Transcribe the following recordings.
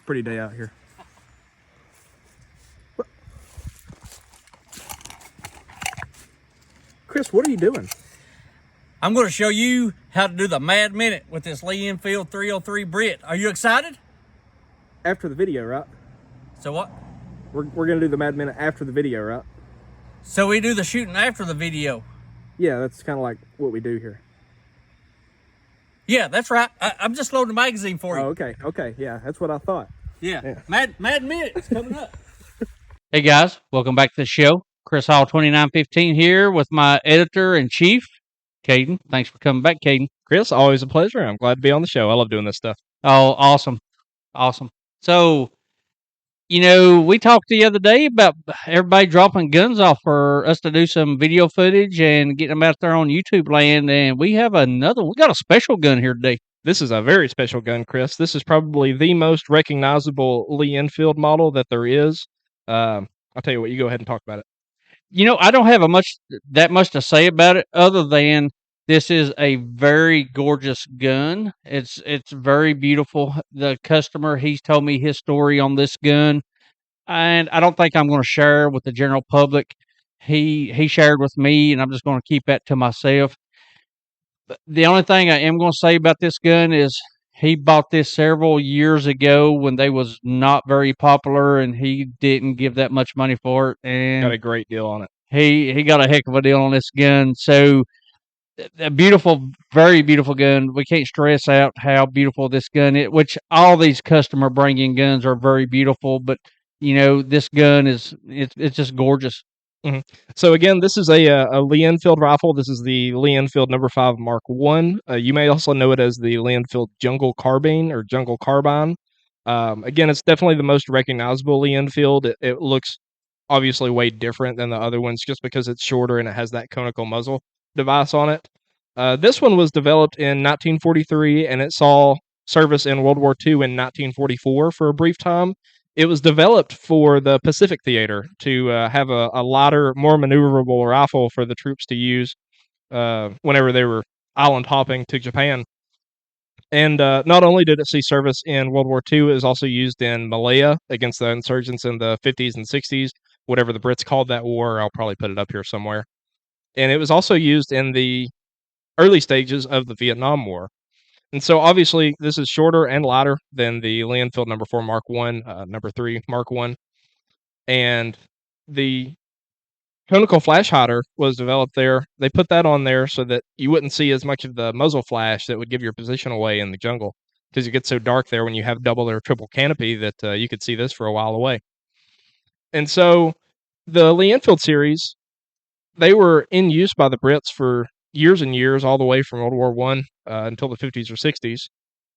pretty day out here. Chris, what are you doing? I'm going to show you how to do the Mad Minute with this Lee Enfield 303 Brit. Are you excited? After the video, right? So what? We're going to do the Mad Minute after the video, right? So we do the shooting after the video. Yeah, that's kind of like what we do here. Yeah, that's right. I'm just loading the magazine for you. Oh, okay. Okay, yeah, that's what I thought. Yeah. Mad Minute is coming up. Hey guys, welcome back to the show. Chris Hall 2915 here with my editor-in-chief, Caden. Thanks for coming back, Caden. Chris, always a pleasure. I'm glad to be on the show. I love doing this stuff. Oh, awesome. Awesome. So, you know, we talked the other day about everybody dropping guns off for us to do some video footage and getting them out there on YouTube land, and we have another one. We got a special gun here today. This is a very special gun, Chris. This is probably the most recognizable Lee Enfield model that there is. I'll tell you what, you go ahead and talk about it. You know, I don't have that much to say about it other than this is a very gorgeous gun. It's very beautiful. The customer, he's told me his story on this gun, and I don't think I'm going to share with the general public. He shared with me, and I'm just going to keep that to myself. But the only thing I am going to say about this gun is he bought this several years ago when they was not very popular, and he didn't give that much money for it. And Got a great deal on it. he got a heck of a deal on this gun. So a beautiful, very beautiful gun. We can't stress out how beautiful this gun is, which all these customer bring-in guns are very beautiful, but you know, this gun it's just gorgeous. Mm-hmm. So again, this is a Lee Enfield rifle. This is the Lee Enfield No.5 Mk1. You may also know it as the Lee Enfield Jungle Carbine or Jungle Carbine. Again, it's definitely the most recognizable Lee Enfield. It looks obviously way different than the other ones just because it's shorter and it has that conical muzzle device on it. This one was developed in 1943 and it saw service in World War II in 1944 for a brief time. It was developed for the Pacific Theater to have a lighter, more maneuverable rifle for the troops to use whenever they were island hopping to Japan. And not only did it see service in World War II, it was also used in Malaya against the insurgents in the 50s and 60s, whatever the Brits called that war. I'll probably put it up here somewhere. And it was also used in the early stages of the Vietnam War. And so obviously this is shorter and lighter than the Lee Enfield No.4 Mk1, No.3 Mk1. And the conical flash hider was developed there. They put that on there so that you wouldn't see as much of the muzzle flash that would give your position away in the jungle, because it gets so dark there when you have double or triple canopy that you could see this for a while away. And so the Lee Enfield series, they were in use by the Brits for years and years, all the way from World War I until the 50s or 60s.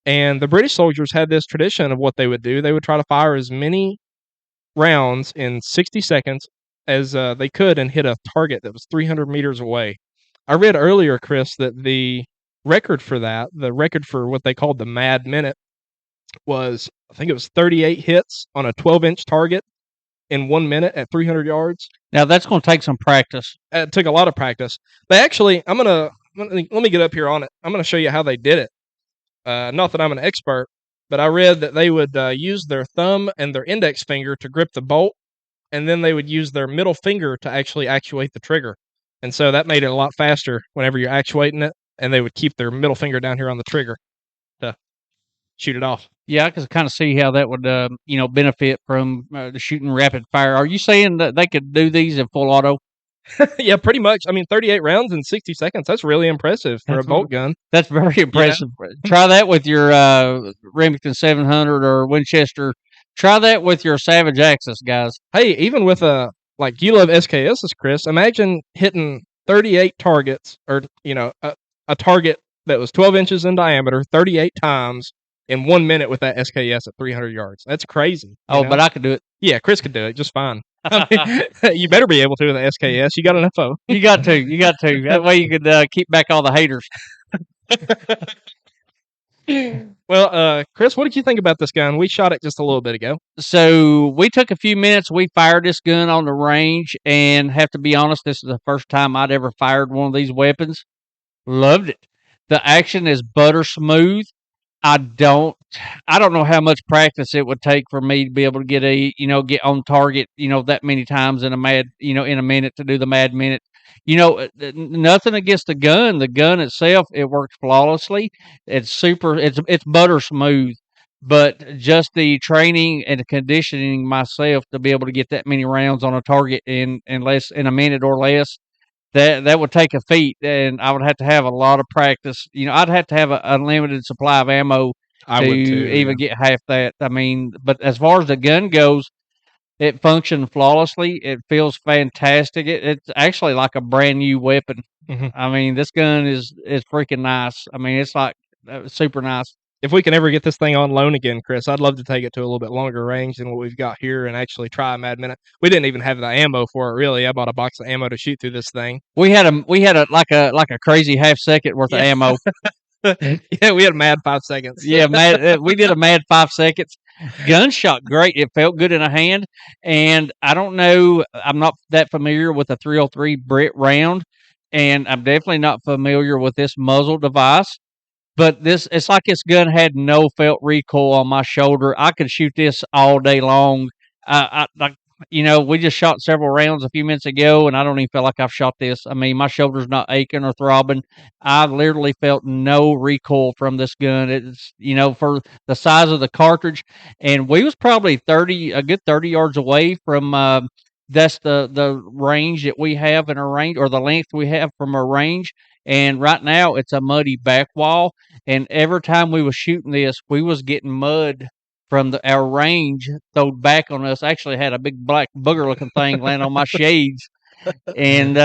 And the British soldiers had this tradition of what they would do. They would try to fire as many rounds in 60 seconds as they could and hit a target that was 300 meters away. I read earlier, Chris, that the record for that, the record for what they called the Mad Minute, was, I think it was 38 hits on a 12-inch target in 1 minute at 300 yards. Now that's going to take some practice. It took a lot of practice. They actually, let me get up here on it. I'm going to show you how they did it. Not that I'm an expert, but I read that they would use their thumb and their index finger to grip the bolt, and then they would use their middle finger to actually actuate the trigger. And so that made it a lot faster whenever you're actuating it, and they would keep their middle finger down here on the trigger to shoot it off. Yeah, I can kind of see how that would, benefit from the shooting rapid fire. Are you saying that they could do these in full auto? Yeah, pretty much. I mean, 38 rounds in 60 seconds. That's really impressive for a bolt gun. That's very impressive. Yeah. Try that with your Remington 700 or Winchester. Try that with your Savage Axis, guys. Hey, even with you love SKSs, Chris. Imagine hitting 38 targets, or a target that was 12 inches in diameter 38 times in 1 minute with that SKS at 300 yards. That's crazy. Oh, but I could do it. Yeah, Chris could do it just fine. You better be able to with the SKS. You got enough of. You got to. That way you could keep back all the haters. Well, Chris, what did you think about this gun? We shot it just a little bit ago. So we took a few minutes. We fired this gun on the range, and have to be honest, this is the first time I'd ever fired one of these weapons. Loved it. The action is butter smooth. I don't I don't know how much practice it would take for me to be able to get get on target, that many times in in a minute to do the mad minute. Nothing against the gun. The gun itself, it works flawlessly. It's super. It's butter smooth. But just the training and the conditioning myself to be able to get that many rounds on a target in a minute or less, that would take a feat, and I would have to have a lot of practice. I'd have to have an unlimited supply of ammo I to would too. even get half that. I mean, but as far as the gun goes, it functions flawlessly. It feels fantastic. It's actually like a brand new weapon. Mhm. I mean, this gun is freaking nice. I mean, it's like super nice. If we can ever get this thing on loan again, Chris, I'd love to take it to a little bit longer range than what we've got here and actually try a Mad Minute. We didn't even have the ammo for it, really. I bought a box of ammo to shoot through this thing. We had a like a crazy half second worth of Yeah. ammo. Yeah, we had a mad 5 seconds. Yeah, mad. We did a mad 5 seconds. Gun shot great. It felt good in a hand, and I don't know. I'm not that familiar with the 303 Brit round, and I'm definitely not familiar with this muzzle device. But it's like this gun had no felt recoil on my shoulder. I could shoot this all day long. Like we just shot several rounds a few minutes ago, and I don't even feel like I've shot this. I mean, my shoulder's not aching or throbbing. I literally felt no recoil from this gun. It's for the size of the cartridge, and we was probably a good 30 yards away from. That's the range that we have in our range, or the length we have from our range. And right now, it's a muddy back wall. And every time we was shooting this, we was getting mud from our range thrown back on us. I actually had a big black booger looking thing land on my shades. And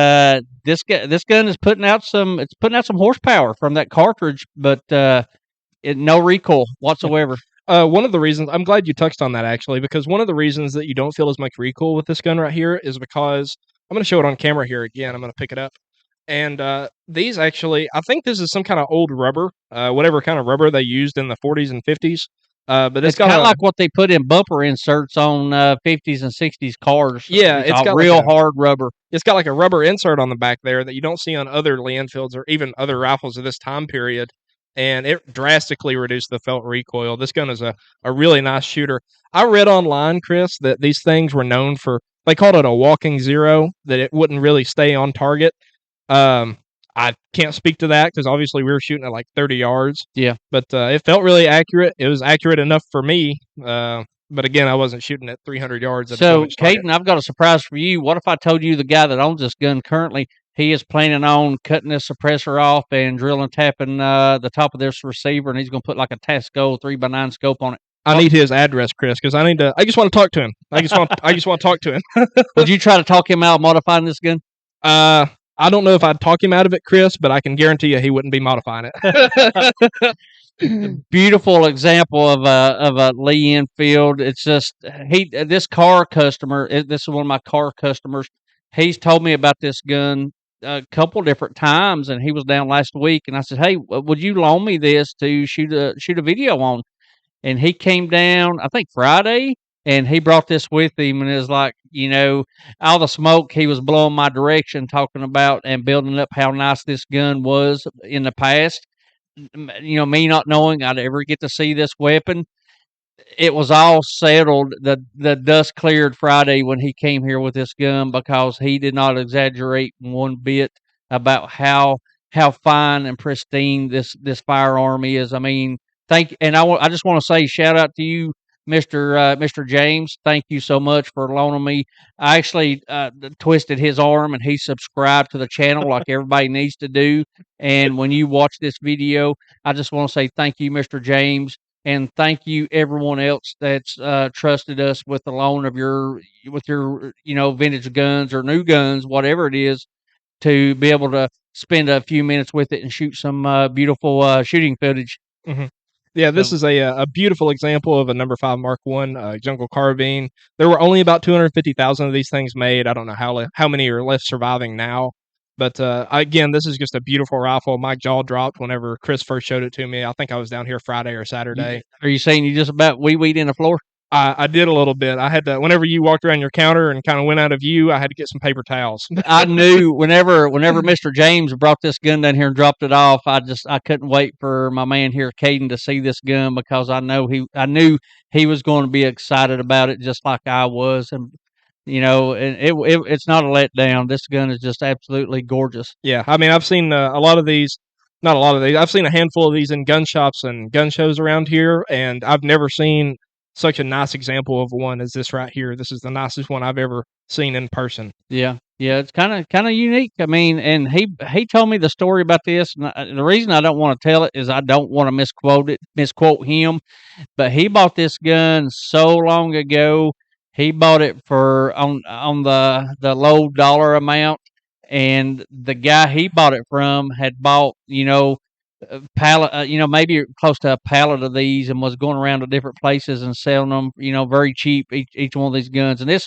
this gun is putting out some horsepower from that cartridge, but no recoil whatsoever. One of the reasons I'm glad you touched on that actually, because one of the reasons that you don't feel as much recoil with this gun right here is because I'm going to show it on camera here again. I'm going to pick it up. And these actually, I think this is some kind of old rubber, whatever kind of rubber they used in the 40s and 50s. But It's kind of like what they put in bumper inserts on 50s and 60s cars. Yeah, it's got real hard rubber. It's got like a rubber insert on the back there that you don't see on other Lee Enfields or even other rifles of this time period. And it drastically reduced the felt recoil. This gun is a really nice shooter. I read online, Chris, that these things were known for, they called it a walking zero, that it wouldn't really stay on target. I can't speak to that because obviously we were shooting at like 30 yards. Yeah. But it felt really accurate. It was accurate enough for me. But again, I wasn't shooting at 300 yards. So, Caden, I've got a surprise for you. What if I told you the guy that owns this gun currently, he is planning on cutting this suppressor off and drilling, tapping the top of this receiver, and he's going to put like a Tasco 3x9 scope on it. I need his address, Chris, because I just want to talk to him. I just want to talk to him. Would you try to talk him out of modifying this gun? I don't know if I'd talk him out of it, Chris, but I can guarantee you he wouldn't be modifying it. Beautiful example of a Lee Enfield. It's just this car customer. This is one of my car customers. He's told me about this gun a couple different times, and he was down last week. And I said, "Hey, would you loan me this to shoot a video on?" And he came down, I think Friday, and he brought this with him, and it was like, all the smoke he was blowing my direction, talking about and building up how nice this gun was in the past. Me not knowing I'd ever get to see this weapon. It was all settled. The dust cleared Friday when he came here with this gun because he did not exaggerate one bit about how fine and pristine this firearm is. I mean, I just want to say shout out to you, Mr. James. Thank you so much for loaning me. I actually twisted his arm, and he subscribed to the channel like everybody needs to do. And when you watch this video, I just want to say thank you, Mr. James, and thank you everyone else that's trusted us with the loan of your vintage guns or new guns, whatever it is, to be able to spend a few minutes with it and shoot some beautiful shooting footage. Mm-hmm. Yeah, this is a beautiful example of a No.5 Mk1 jungle carbine. There were only about 250,000 of these things made. I don't know how many are left surviving now. But again, this is just a beautiful rifle. My jaw dropped whenever Chris first showed it to me. I think I was down here Friday or Saturday. Are you saying you just about wee-weed in the floor? I did a little bit. I had to, whenever you walked around your counter and kind of went out of view, I had to get some paper towels. I knew whenever Mr. James brought this gun down here and dropped it off, I couldn't wait for my man here, Caden, to see this gun, because I knew he was going to be excited about it just like I was. And and it's not a letdown. This gun is just absolutely gorgeous. Yeah, I mean, I've seen a lot of these. Not a lot of these. I've seen a handful of these in gun shops and gun shows around here, and I've never seen such a nice example of one as this right here. This is the nicest one I've ever seen in person. Yeah, it's kind of unique. I mean, and he told me the story about this, and the reason I don't want to tell it is I don't want to misquote him. But he bought this gun so long ago. He bought it for on the low dollar amount, and the guy he bought it from had bought a pallet, maybe close to a pallet of these, and was going around to different places and selling them, very cheap, each one of these guns. And this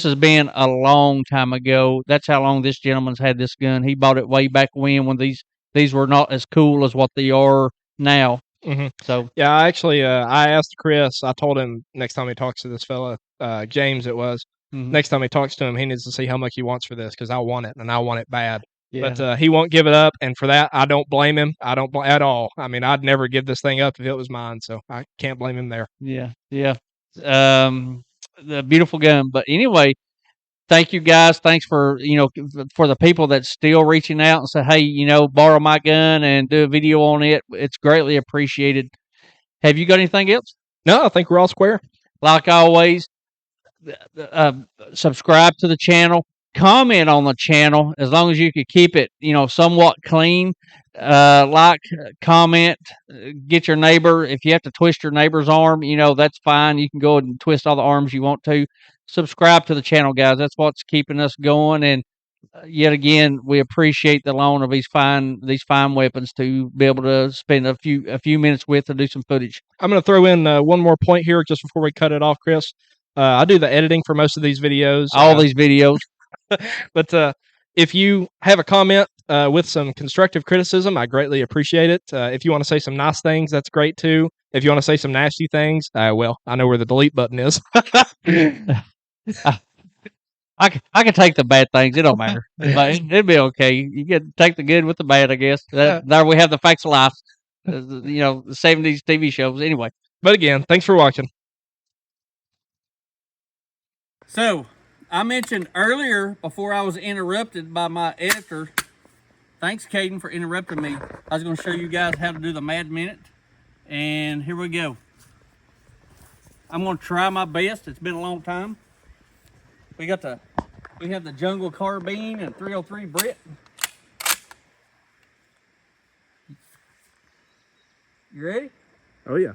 has been a long time ago. That's how long this gentleman's had this gun. He bought it way back when these were not as cool as what they are now. Mm-hmm. So yeah, I actually I asked Chris. I told him next time he talks to this fella, James, it was. mm-hmm. Next time he talks to him, he needs to see how much he wants for this, because I want it, and I want it bad. Yeah. But he won't give it up, and for that, I don't blame him. I don't at all. I mean, I'd never give this thing up if it was mine, so I can't blame him there. Yeah. The beautiful gun. But anyway, thank you guys. Thanks for for the people that's still reaching out and say, hey, borrow my gun and do a video on it. It's greatly appreciated. Have you got anything else? No, I think we're all square. Like always, subscribe to the channel. Comment on the channel, as long as you could keep it, somewhat clean. Comment, get your neighbor. If you have to twist your neighbor's arm, that's fine. You can go ahead and twist all the arms you want to. Subscribe to the channel, guys. That's what's keeping us going. And yet again, we appreciate the loan of these fine weapons to be able to spend a few minutes with to do some footage. I'm going to throw in one more point here just before we cut it off, Chris. I do the editing for most of these videos. All these videos. But if you have a comment with some constructive criticism, I greatly appreciate it. If you want to say some nice things, that's great too. If you want to say some nasty things, well, I know where the delete button is. I can take the bad things. It don't matter. It'd be okay. You can take the good with the bad, I guess. There we have the facts of life. The 70s TV shows. Anyway. But again, thanks for watching. So, I mentioned earlier, before I was interrupted by my editor, thanks, Caden, for interrupting me. I was going to show you guys how to do the Mad Minute, and here we go. I'm going to try my best. It's been a long time. We have the Jungle Carbine and 303 Brit. You ready? Oh yeah.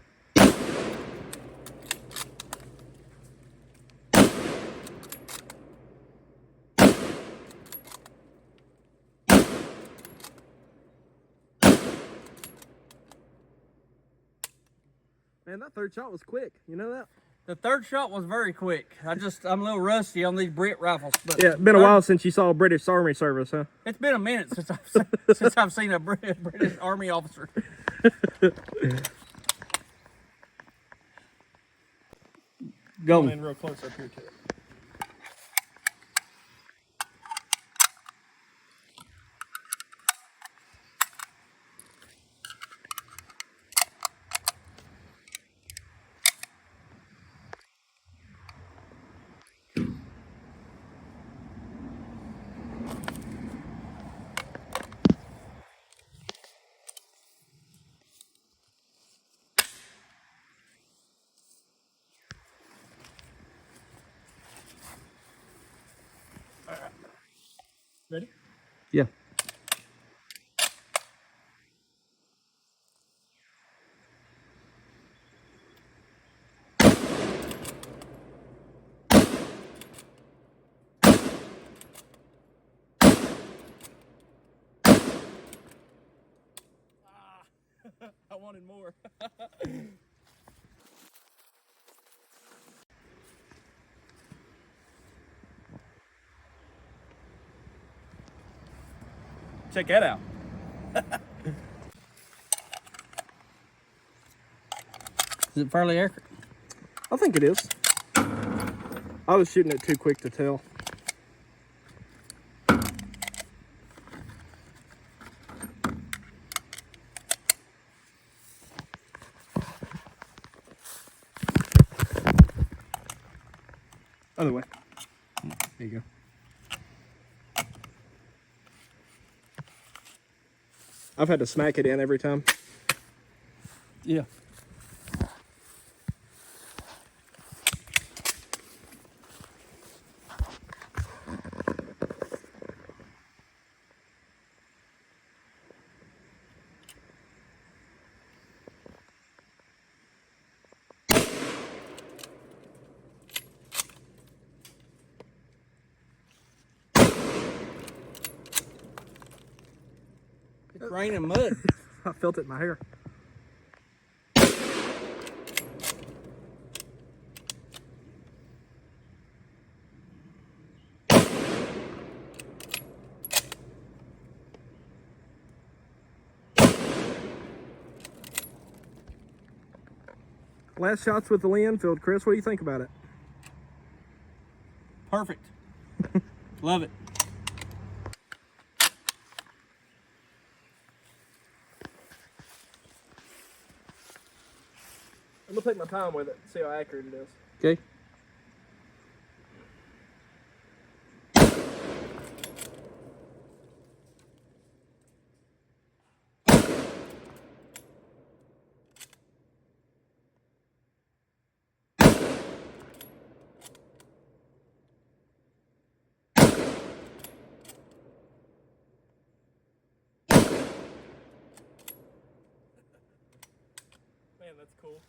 Man, that third shot was quick. You know that? The third shot was very quick. I'm a little rusty on these Brit rifles. But yeah, it's been a while since you saw a British Army service, huh? It's been a minute since I've seen a British Army officer. Go in real close up here to it. Ready? Yeah. I wanted more. Check that out. Is it fairly accurate? I think it is. I was shooting it too quick to tell. Other way. There you go. I've had to smack it in every time. Yeah. It's raining mud. I felt it in my hair. Last shots with the Lee Enfield, Chris. What do you think about it? Perfect. Love it. I'm gonna take my time with it, see how accurate it is. Okay. Man, that's cool.